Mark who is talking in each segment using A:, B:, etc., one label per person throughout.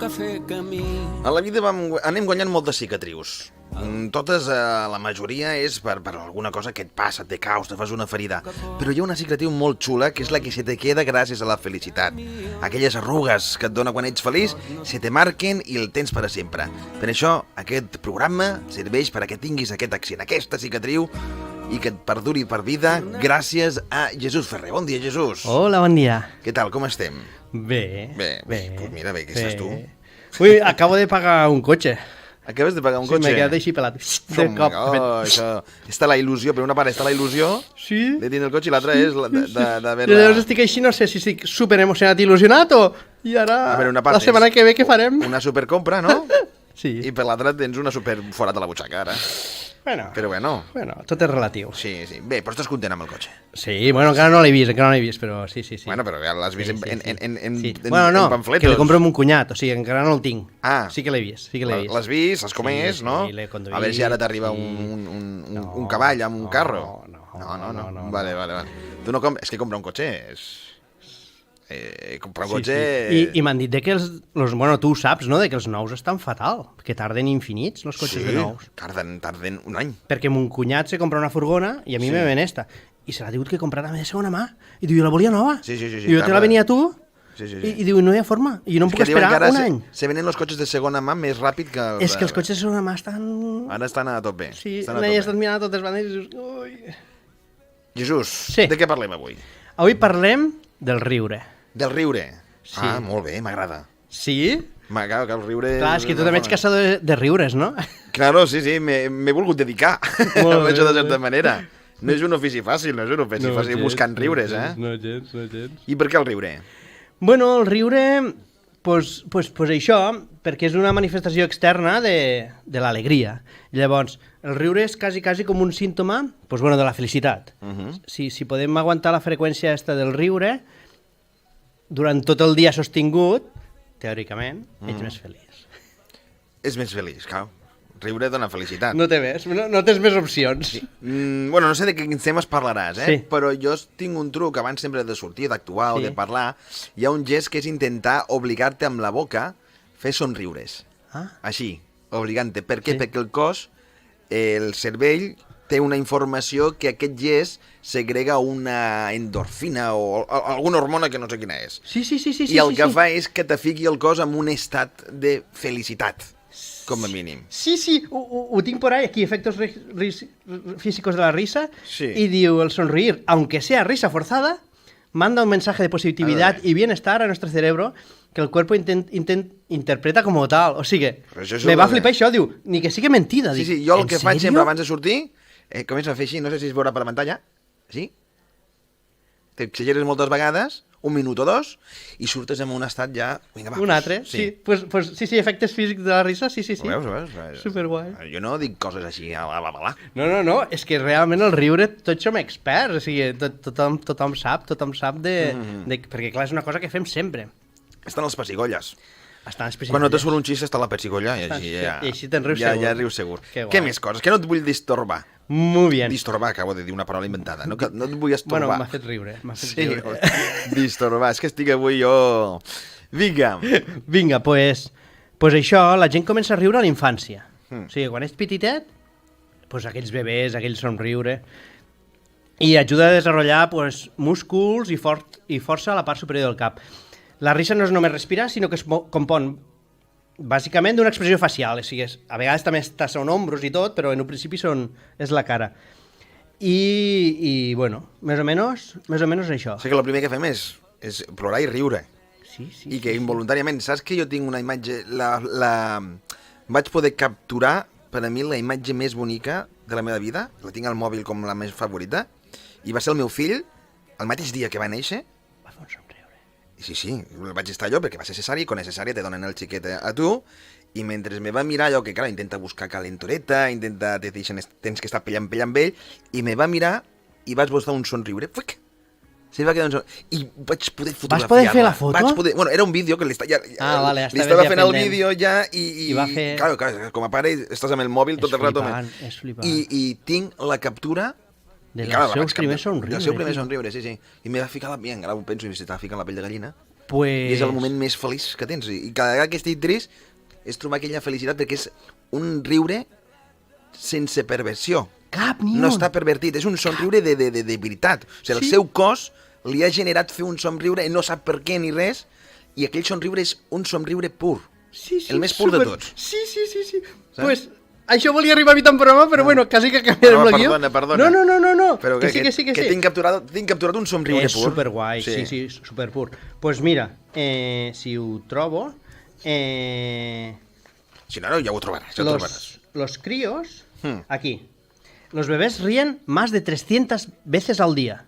A: A la vida anem guanyant moltes cicatrius. Totes, la majoria, és per alguna cosa que et passa, te caus, te fas una ferida. Però hi ha una cicatriu molt xula, que és la que se te queda gràcies a la felicitat. Aquelles arrugues que et dona quan ets feliç, se te marquen i el tens per a sempre. Per això, aquest programa serveix per a que tinguis aquest accent, aquesta cicatriu, i que et perduri per vida gràcies a Jesús Ferrer. Bon dia, Jesús.
B: Hola, bon dia.
A: Què tal, com estem?
B: Bé.
A: Pues mira, bé, què estàs tu?
B: Ui, acabo de pagar un cotxe.
A: Acabes de pagar un cotxe?
B: Sí, m'he quedat així pelat. De cop.
A: Això. Està la il·lusió, per una part està la il·lusió
B: Sí.
A: de tindre el cotxe i l'altra és d'haver-la...
B: Jo llavors estic així, no sé si estic super emocionat i il·lusionat o... I ara,
A: A veure, una part
B: la setmana que ve, què farem?
A: Una supercompra, no?
B: Sí.
A: I per l'altra tens una super forat a la butxaca, ara.
B: Bueno,
A: Però bueno,
B: tot és relatiu.
A: sí. Bé, però estàs content amb el cotxe.
B: Sí, bueno, encara no l'he vist, però sí.
A: Bueno, però ja l'has vist
B: Sí.
A: en
B: Bueno, no,
A: pamfletos.
B: que l'he comprat amb un cunyat, o sigui, encara no el tinc.
A: Ah.
B: Sí que l'he vist,
A: L'has vist, has comès,
B: Sí,
A: no?
B: l'he conduït,
A: A veure si ara t'arriba
B: sí.
A: un cavall amb un carro.
B: No.
A: Vale. Tu no és que comprar un cotxe és... comprar un cotxe...
B: I m'han dit que bueno, tu ho saps, no?, de que els nous estan fatal, que tarden infinits, els cotxes de nous.
A: Tarden un any.
B: Perquè mon cunyat se compra una furgona i a mi me ven esta. I se l'ha tingut que comprar també de segona mà. I diu, jo la volia nova.
A: Sí.
B: I jo te la venia a tu.
A: Sí.
B: I diu, no hi ha forma. I jo no em puc
A: És que diuen que
B: esperar
A: ara
B: un any.
A: se venen els cotxes de segona mà més ràpid que...
B: És que els cotxes de segona mà estan...
A: Ara estan a tope.
B: Sí,
A: estan a
B: n'he
A: tope.
B: estat mirant a totes bandes i dius, ui...
A: Jesús,
B: Sí.
A: de què parlem avui?
B: Avui parlem del riure.
A: Del riure.
B: Sí.
A: Ah, molt bé, m'agrada.
B: Sí?
A: M'agrada que el riure...
B: Clar, és que tu també ets caçador de riures, no?
A: Claro, sí, m'he volgut dedicar a
B: Molt bé,
A: això de
B: molt
A: certa
B: bé.
A: manera. No és un ofici fàcil, no és un ofici fàcil buscant riures, eh?
B: No gens.
A: I per què el riure?
B: Bueno, el riure, pues això, perquè és una manifestació externa de l'alegria. Llavors, el riure és quasi com un símptoma pues, bueno, de la felicitat. Si podem aguantar la freqüència esta del riure, durant tot el dia sostingut, teòricament, ets més feliç.
A: És més feliç, clar. Riure dona felicitat.
B: No té més, no tens més opcions. Sí.
A: Bueno, no sé de quins temes parlaràs,
B: Sí.
A: Però jo tinc un truc, abans sempre de sortir, d'actuar o de parlar, hi ha un gest que és intentar obligar-te amb la boca fer somriures.
B: Ah.
A: Així, obligant-te. Per què?
B: Sí.
A: Perquè el cos, el cervell, té una informació que aquest gest segrega una endorfina o alguna hormona que no sé quina és.
B: Sí.
A: I el que fa és que te fiqui el cos en un estat de felicitat, com a mínim.
B: Sí, ho tinc por ahí, aquí, efectos físicos de la risa,
A: Sí.
B: y digo, el sonreír, aunque sea risa forzada, manda un mensaje de positividad y bienestar a nuestro cerebro que el cuerpo interpreta como tal. O sigui, me va flipar això, diu, ni que sigui mentida.
A: Sí,
B: Dic,
A: jo el
B: ¿en
A: que faig
B: serio?
A: sempre abans de sortir, començo a fer així, no sé si es veurà per la pantalla, així, t'exageres moltes vegades, un minut o dos, i surtes en un estat ja... Vinga, va,
B: Un altre, sí. Pues, sí, efectes físics de la risa, sí.
A: Ho veus?
B: Superguai.
A: Jo no dic coses així a la balà.
B: No, és que realment el riure tots som experts, o sigui, tothom sap perquè clar, és una cosa que fem sempre.
A: Estan els pessigolles.
B: Estan especials.
A: Quan no te surt un xiste està la pessigolles i així ja...
B: I així te'n rius
A: ja,
B: segur.
A: Ja rius segur.
B: Que guai.
A: Què més coses? Que no et vull distorbar.
B: Muy bien.
A: Distorbar, acabo de dir una paraula inventada. No et vull estorbar.
B: Bueno, m'ha fet riure.
A: riure. Distorbar, és que estic avui jo...
B: Vinga, pues això, la gent comença a riure a la infància. O sigui, quan ets petitet, pues aquells bebès, aquell somriure, i ajuda a desenvolupar pues, músculs i força a la part superior del cap. La risa no és només respirar, sinó que es compon bàsicament d'una expressió facial, o sigui, a vegades també són ombros i tot, però en un principi és la cara. I bueno, més o menys això.
A: Sé que el primer que fem és plorar i riure.
B: Sí,
A: I que involuntàriament, saps que jo tinc una imatge, vaig poder capturar per a mi la imatge més bonica de la meva vida, la tinc al mòbil com la més favorita, i va ser el meu fill, el mateix dia que va néixer.
B: Va fer un somriure.
A: Sí, vaig estar allò perquè va ser cesari, i quan és cesària te donen el xiquet a tu, i mentre me va mirar allò que, clar, intenta buscar calentoreta, te deixen, tens que estar pellant amb ell, i me va mirar i vaig mostrar un somriure, fuic! Se va quedar un somriure, i vaig poder fotografiar-la.
B: Vas poder fer la foto?
A: Bueno, era un vídeo que li
B: estava
A: fent el vídeo ja, i
B: va fer...
A: Clar, com a pare estàs amb el mòbil tot el rato.
B: És flipant.
A: I tinc la captura...
B: Dels seus primers somriures.
A: Del seu primer somriure, sí. I m'he de ficar la... Mira, encara ho penso, i m'estava ficant la pell de gallina.
B: Pues...
A: I és el moment més feliç que tens. I cada vegada que estic trist és trobar aquella felicitat, perquè és un riure sense perversió.
B: Cap ni un.
A: No està pervertit, és un somriure de veritat. O sigui, el seu cos li ha generat fer un somriure, no sap per què ni res, i aquell somriure és un somriure pur.
B: Sí,
A: el més pur de tots.
B: Sí. Pues això volia arribar a mi tan programa, però bueno, quasi que canviarem la guió.
A: Perdona.
B: No.
A: Però
B: que sí.
A: Que tinc capturat un somriure
B: és
A: pur.
B: És superguai, sí, superpur. Pues mira, si ho trobo...
A: Si no, ja ho trobaràs.
B: Los críos, aquí, los bebés ríen más de 300 veces al día,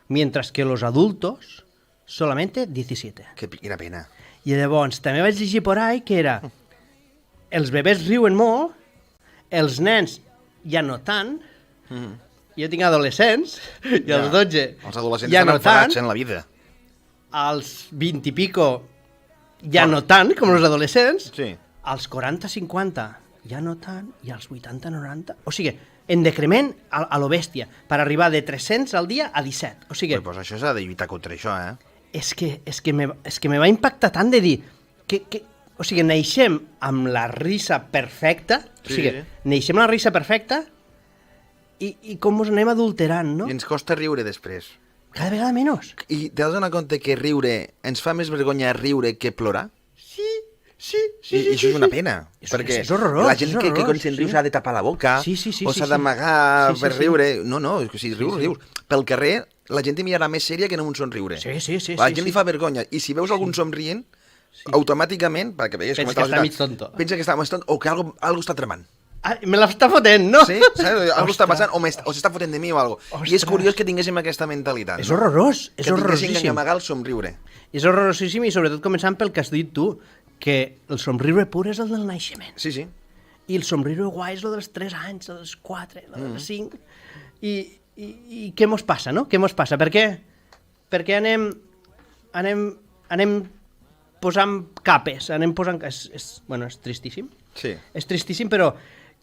B: mientras que los adultos solamente 17.
A: Quina pena.
B: I llavors, també vaig llegir por ahí que era els bebès riuen molt, els nens ja no tant, jo tinc adolescents, i als 12
A: els adolescents
B: ja
A: estan
B: no
A: enfadats
B: tant,
A: en la vida.
B: als 20 i pico ja no tant, com els adolescents,
A: Sí.
B: als 40-50 ja no tant, i als 80-90... O sigui, en decrement a lo bèstia, per arribar de 300 al dia a 17. O sigui,
A: Pues això s'ha de lluitar contra això,
B: és que me va impactar tant de dir o sigui, neixem amb la risa perfecta, o sigui, neixem amb la risa perfecta i com ens anem adulterant, no?
A: I ens costa riure després.
B: Cada vegada menys.
A: I t'has donat compte que riure ens fa més vergonya riure que plorar?
B: Sí.
A: I això és una pena, perquè
B: és horrorós,
A: la gent que quan se'n riu s'ha de tapar la boca o s'ha d'amagar per riure. No, si rius. Pel carrer la gent mirarà més sèria que no un somriure.
B: Sí.
A: La gent li fa vergonya. I si veus algun somrient, automàticament, perquè veies com
B: pensa que està mig tonto.
A: Pensa que està mig tonto o que algo està tramant.
B: Me l'està fotent, no?
A: Sí? Saps? Algo està passant o s'està fotent de mi o algo. I és curiós que tinguéssim aquesta mentalitat.
B: És horrorós, és
A: que tinguéssim
B: horrorosíssim.
A: d'amagar el somriure.
B: És horrorosíssim i sobretot començant pel que has dit tu, que el somriure pur és el del naixement.
A: Sí.
B: I el somriure guai és el dels 3 anys, el dels 4, el dels 5. I què mos passa, no? Què mos passa? Per què? Perquè anem posant capes, anem posant... Bueno, és tristíssim.
A: Sí.
B: És tristíssim, però,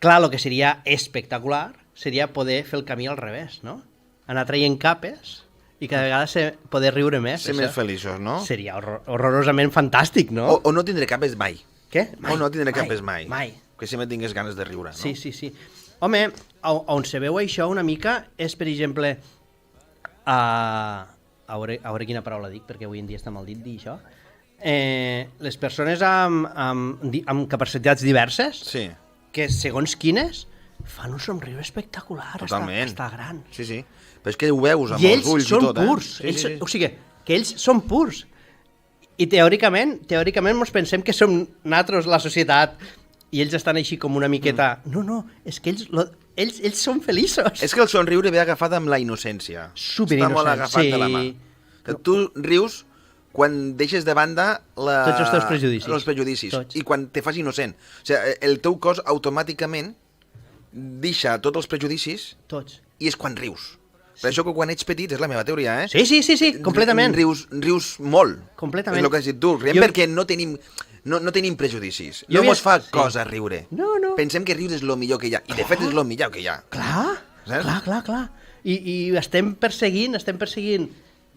B: clar, el que seria espectacular seria poder fer el camí al revés, no? Anar traient capes i cada vegada poder riure més.
A: Ser més feliços, no?
B: Seria horrorosament fantàstic, no?
A: O no tindré capes mai.
B: Què?
A: O no tindré capes mai.
B: Mai.
A: Que sempre tingués ganes de riure, no?
B: Sí. Home, on se veu això una mica és, per exemple, a veure quina paraula dic, perquè avui en dia està mal dit dir això, les persones amb capacitats diverses,
A: Sí.
B: que segons quines, fan un somriure espectacular.
A: Totalment.
B: Està gran.
A: Sí. Però és que ho veus amb
B: I
A: els
B: ells
A: ulls
B: són
A: i tot,
B: purs.
A: Sí.
B: O sigui, que ells són purs. I teòricament ens pensem que som nosaltres, la societat, i ells estan així com una miqueta... No, és que ells són feliços.
A: És que el somriure ve agafat amb la innocència.
B: Superinnocent,
A: Està molt agafat de la mà. Que tu rius quan deixes de banda
B: tots els teus prejudicis.
A: Els prejudicis.
B: Tots.
A: I quan te fas innocent. O sigui, el teu cos automàticament deixa tots els prejudicis
B: Tots.
A: i és quan rius. Per això que quan ets petit, és la meva teoria,
B: Sí, completament.
A: Rius molt.
B: Completament.
A: És el que has dit tu. Riem perquè no tenim prejudicis. No mos fa cosa riure.
B: No.
A: Pensem que riure és el millor que hi ha. I de fet és el millor que hi ha.
B: Clar. I estem perseguint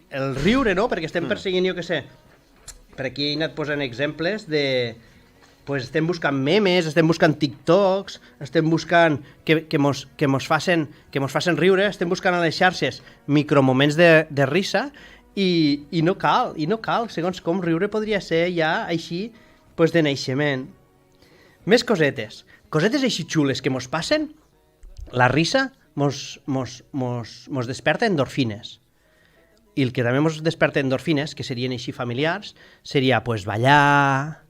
B: el riure, no? Perquè estem perseguint, jo què sé, per aquí he anat posant exemples de... Pues estem buscant memes, estem buscant TikToks, estem buscant que mos facin riure, estem buscant a les xarxes micromoments de risa i no cal, segons com riure podria ser ja així pues, de naixement. Més cosetes així xules que mos passen, la risa mos desperta endorfines. I el que també mos desperta endorfines, que serien així familiars, seria pues, ballar,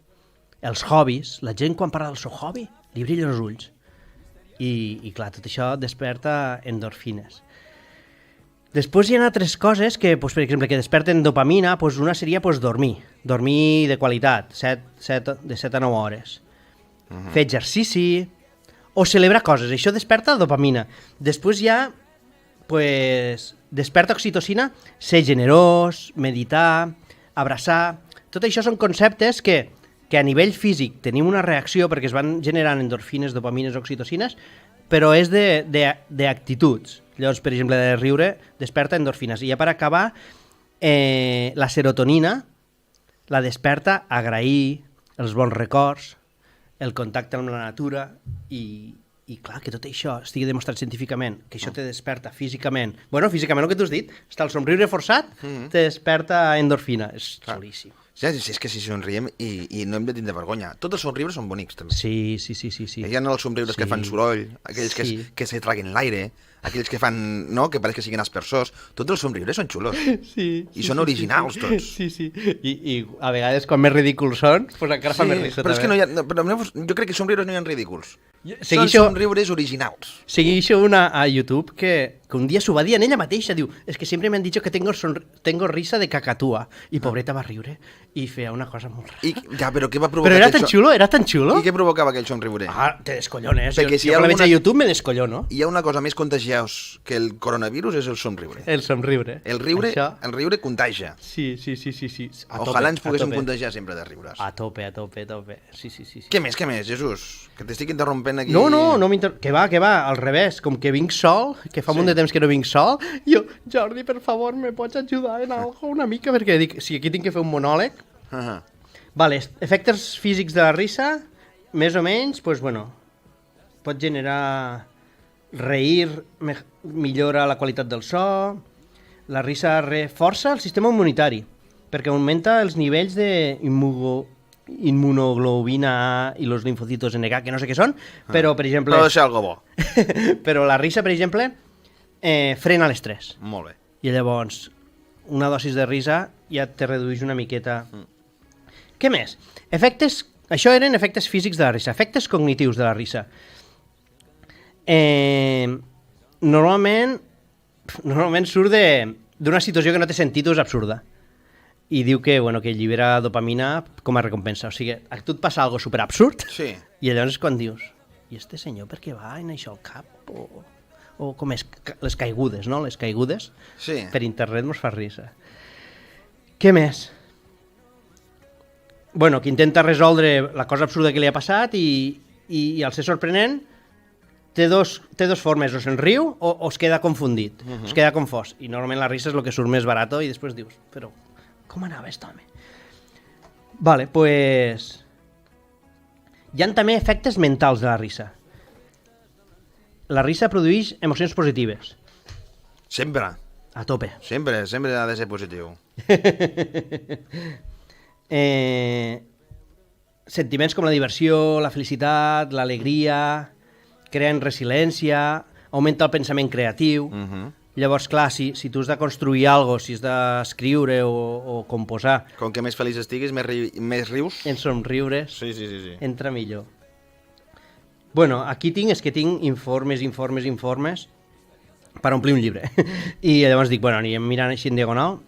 B: els hobbies. La gent quan parla del seu hobby li brillen els ulls. I clar, tot això desperta endorfines. Després hi ha altres coses que, pues, per exemple, que desperten dopamina, pues, una seria pues, dormir de qualitat, de 7 a 9 hores. Fer exercici o celebrar coses, això desperta dopamina. Després hi ha pues, desperta oxitocina, ser generós, meditar, abraçar. Tot això són conceptes que a nivell físic tenim una reacció perquè es van generant endorfines, dopamines, oxitocines, però és d'actituds. Llavors, per exemple, de riure desperta endorfines. I ja per acabar, la serotonina la desperta a agrair els bons records, el contacte amb la natura i clar, que tot això estigui demostrat científicament, que això te desperta físicament. Bueno, físicament el que tu has dit, està el somriure forçat, te desperta endorfina. És xulíssim.
A: Sí, és que si somriem i no hem de tindre vergonya. Tots els somriures són bonics, també.
B: Sí.
A: Hi ha els somriures que fan soroll, aquells que se traguen l'aire, aquells que fan, no?, que pareix que siguin aspersors. Tots els somriures són xulos. I són originals, tots.
B: Sí. I a vegades, quan més ridículs són, pues encara fa més risa.
A: Però és que
B: també.
A: jo crec que somriures no hi ha ridículs.
B: Segueixo,
A: Són somriures originals.
B: segueixo una a YouTube que un dia s'ho va dir en ella mateixa, diu, és que sempre me han dicho que tengo risa de cacatúa. I pobreta va riure i feia una cosa molt rara.
A: Però què va provocar
B: Però era tan xulo.
A: I què provocava aquell somriure?
B: Ah, te descollones.
A: Perquè si hi ha
B: jo la veig a
A: alguna-
B: YouTube me descollono.
A: Hi ha una cosa més contagiós que el coronavirus, és el somriure.
B: El somriure.
A: El riure
B: Això...
A: contagia.
B: Sí. A tope,
A: Ojalà ens
B: a
A: poguéssim
B: tope.
A: contagiar sempre de riures.
B: A tope. Sí.
A: Què més, Jesús? Que t'estic interrompent aquí.
B: No que va, al revés, com que vinc sol, que fa un munt de temps que no vinc sol, jo, Jordi, per favor, me pots ajudar en algo una mica? Perquè dic, si aquí tinc que fer un monòleg. Vale, efectes físics de la risa, més o menys, pues bueno, pot generar reir, millora la qualitat del so, la risa reforça el sistema immunitari, perquè augmenta els nivells d'immunoglobina A i los linfocitos NK, que no sé què són, però, per exemple...
A: Però deixar algo bo.
B: però la risa, per exemple, frena l'estrès.
A: Molt bé.
B: I llavors, una dosis de risa ja te redueix una miqueta. Què més? Això eren efectes físics de la risa. Efectes cognitius de la risa. Normalment surt d'una situació que no té sentit o és absurda. I diu que allibera dopamina com a recompensa. O sigui, a tu et passa algo superabsurd
A: Sí.
B: i llavors és quan dius, i este senyor per què va en això al cap? O com és les caigudes, no? Les caigudes
A: Sí.
B: per internet mos fa risa. Què més? Bueno, que intenta resoldre la cosa absurda que li ha passat i al ser sorprenent té dos formes, o se'n riu o es queda confundit, es queda confós. I normalment la risa és el que surt més barat i després dius, però com anava aquest home? Vale, pues... Hi ha també efectes mentals de la risa. La risa produeix emocions positives.
A: Sempre.
B: A tope.
A: Sempre ha de ser positiu.
B: Sentiments com la diversió, la felicitat, l'alegria, creen resiliència, augmenta el pensament creatiu. Llavors, clar, si tu has de construir alguna cosa, si has d'escriure o composar...
A: Com que més feliç estiguis, més rius.
B: En somriures,
A: Sí.
B: entra millor. Bueno, aquí tinc informes per omplir un llibre. I llavors dic, bueno, anirem mirant així en diagonal.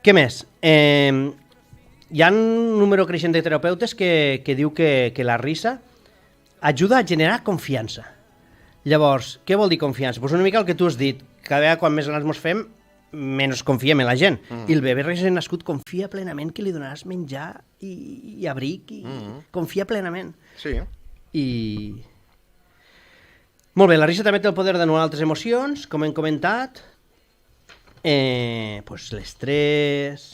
B: Què més? Hi ha un número creixent de terapeutes que diu que la risa ajuda a generar confiança. Llavors, què vol dir confiança? Pues una mica el que tu has dit. Cada vegada quan més grans mos fem, menys confiem en la gent. I el bebè recent nascut confia plenament que li donaràs menjar i abric. Confia plenament.
A: Sí.
B: I... Molt bé, la risa també té el poder d'anul·lar altres emocions, com hem comentat. Pues l'estrès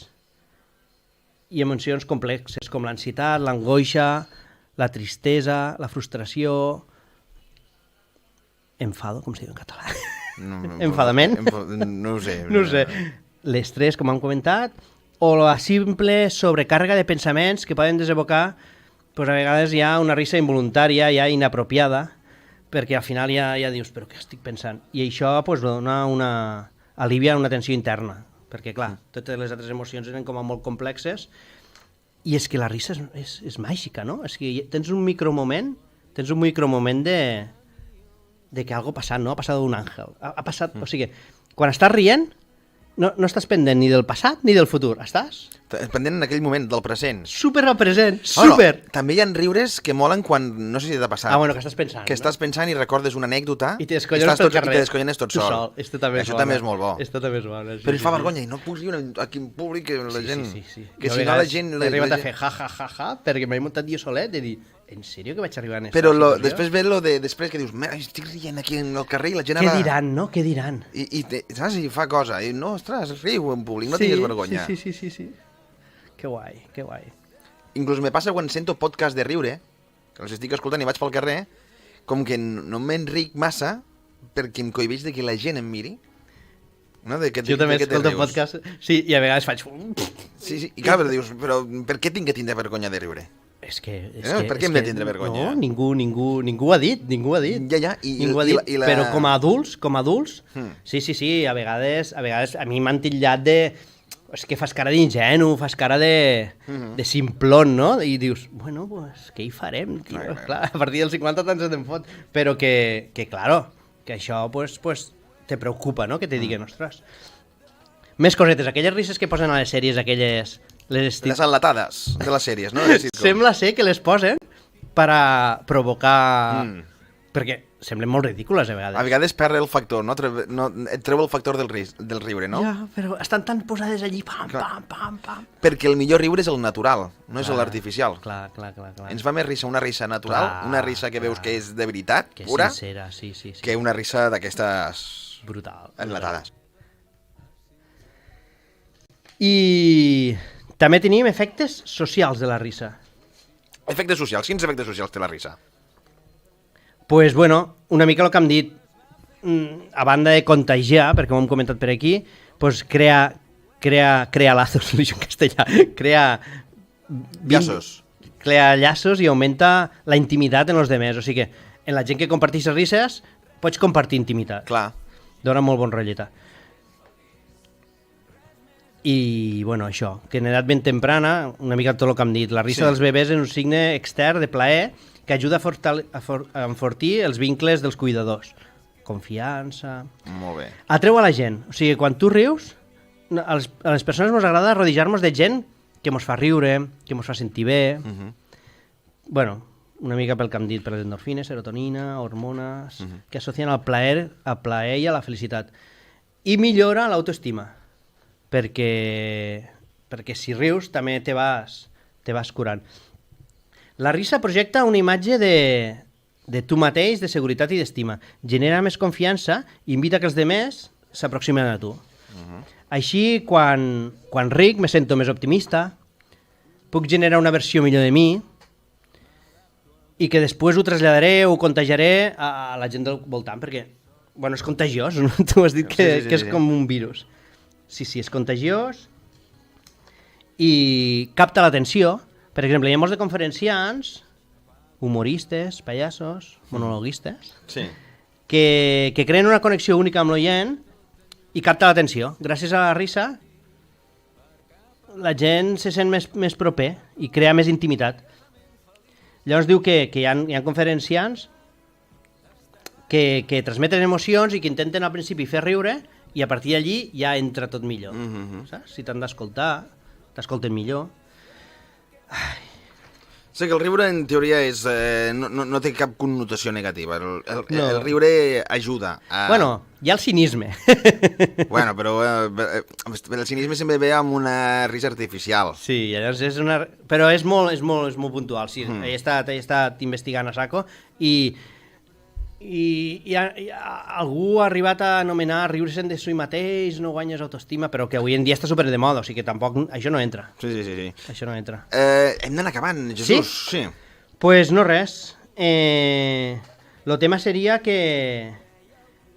B: i emocions complexes com l'ansietat, l'angoixa, la tristesa, la frustració... Enfado, com se diu en català? Enfadament?
A: No ho sé.
B: No ho sé. L'estrès, com hem comentat, o la simple sobrecàrrega de pensaments que poden desevocar, pues a vegades hi ha una risa involuntària, ja inapropiada, perquè al final ja dius, però què estic pensant? I això pues, alivia una tensió interna, perquè clar, totes les altres emocions eren com a molt complexes, i és que la risa és màgica, no? És que tens un micromoment de que algo ha passat, no? Ha passat un àngel. Ha passat, o sigui, quan estàs rient, no estàs pendent ni del passat ni del futur, estàs?
A: Pendent en aquell moment del present.
B: Super al present, super!
A: També hi ha riures que molen quan, no sé si t'ha passat.
B: Ah, bueno, que estàs pensant.
A: Que estàs pensant i recordes una anècdota
B: i te descollones pel carrer.
A: I te descollones tot sol.
B: Això també és molt bo. Això també és bo.
A: Però fa vergonya i no puc dir aquí en públic que la gent...
B: Sí.
A: Que si no la gent...
B: He arribat a fer ja, perquè m'he muntat jo solet de dir, en sèrio que vaig arribar en aquesta
A: Però
B: situació?
A: després ve lo de... Després que dius, estic rient aquí en el carrer i la gent...
B: Què diran, no? Què diran?
A: I saps? I fa cosa. I no, ostres, riu en públic, no tinguis vergonya.
B: Sí. Que guai, que guai.
A: Inclús me passa quan sento podcast de riure, que els estic escoltant i vaig pel carrer, com que no m'enric massa perquè em cohibeix de que la gent em miri. No?
B: Jo també escolto podcast, sí, i a vegades faig...
A: Sí, i clar, però dius, però per què tinc que tindre vergonya de riure?
B: És que...
A: Per què hem de tindre vergonya?
B: No, ningú ho ha dit, ningú ho ha dit.
A: Ja,
B: ningú ha dit, però com a adults, sí, a vegades a mi m'han titllat de... És que fas cara d'ingenu, fas cara de simplon, no? I dius, bueno, pues, què hi farem, tio? Clar, a partir dels 50 tant se te'n fot. Però que claro, que això, pues, te preocupa, no?, que te diguen, ostres. Més cosetes, aquelles risses que posen a les sèries, aquelles...
A: Les enlatades de les sèries, no?
B: Sembla ser que les posen per a provocar... Perquè semblen molt ridícules, a vegades.
A: A vegades perd el factor, no? Et treu el factor del riure, no?
B: Ja, però estan tan posades allí, pam.
A: Perquè el millor riure és el natural, no és l'artificial.
B: Clar.
A: Ens fa més risa una risa natural, una risa que veus que és de veritat,
B: que
A: pura,
B: sincera, sí.
A: que una risa d'aquestes...
B: Brutal.
A: Enlatades.
B: I també tenim efectes socials de la risa.
A: Efectes socials. Quins efectes socials té la risa?
B: Pues bueno, una mica el que hem dit, a banda de contagiar, perquè ho hem comentat per aquí, pues crea lazos, lo dic en castellà, crea llaços i augmenta la intimitat en els demés. O sigui que en la gent que comparteix risses pots compartir intimitat.
A: Clar.
B: Dóna molt bon rotlleta. I, bueno, això, que en edat ben temprana, una mica tot el que hem dit, la risa dels bebès és un signe extern de plaer que ajuda a enfortir els vincles dels cuidadors. Confiança...
A: Molt bé.
B: Atreu a la gent. O sigui, quan tu rius, a les persones ens agrada rodejar-nos de gent que ens fa riure, que ens fa sentir bé. Bueno, una mica pel que hem dit, per les endorfines, serotonina, hormones, que associen al plaer i a la felicitat. I millora l'autoestima, perquè si rius també te vas curant. La risa projecta una imatge de tu mateix, de seguretat i d'estima. Genera més confiança i invita que els demés s'aproximen a tu. Així, quan ric, me sento més optimista, puc generar una versió millor de mi i que després ho traslladaré o ho contagiaré a la gent del voltant, perquè, bueno, és contagiós, no? Tu has dit que és com un virus. Sí, és contagiós i capta l'atenció. Per exemple, hi ha molts de conferenciants, humoristes, pallassos, monologuistes, que creen una connexió única amb l'oient i capta l'atenció. Gràcies a la risa, la gent se sent més proper i crea més intimitat. Llavors diu que hi ha conferenciants que transmeten emocions i que intenten al principi fer riure i a partir d'allí ja entra tot millor. Saps? Si t'han d'escoltar, t'escolten millor.
A: Sé que el riure en teoria no té cap connotació negativa. El riure ajuda a...
B: Bueno, hi ha el cinisme.
A: Bueno, però el cinisme sempre ve amb una risa artificial.
B: Sí, llavors és una... Però és molt puntual. Sí, he estat investigant a saco i algú ha arribat a anomenar riure-se'n de si mateix, no guanyes autoestima, però que avui en dia està super de moda, o sigui que tampoc això no entra.
A: Sí.
B: Això no entra.
A: Hem d'anar acabant, Jesús.
B: Sí? Pues no res. Lo tema seria que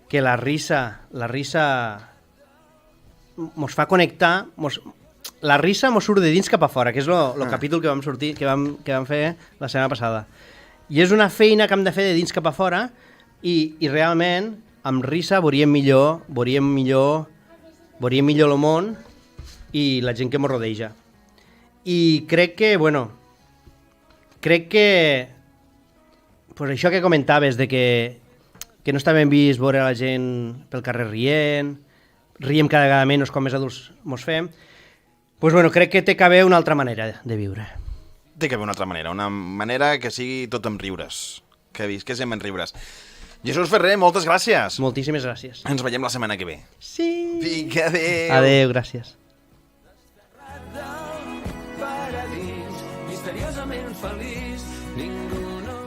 B: la risa mos fa connectar, la risa mos surt de dins cap a fora, que és el capítol que vam fer la setmana passada. I és una feina que hem de fer de dins cap a fora i realment amb risa veuríem millor el món i la gent que ens rodeja. I crec que pues això que comentaves de que no està ben vist veure la gent pel carrer riem cada vegada menys com més adults mos fem, pues crec que té que haver una altra manera de viure.
A: Té que haver una manera que sigui tot amb riures, que visquéssim en riures. Jesús Ferrer, moltes gràcies.
B: Moltíssimes gràcies.
A: Ens veiem la setmana que ve.
B: Sí.
A: Vinga, adéu.
B: Adéu, gràcies.
C: Paradís, misteriosament feliç, ningú no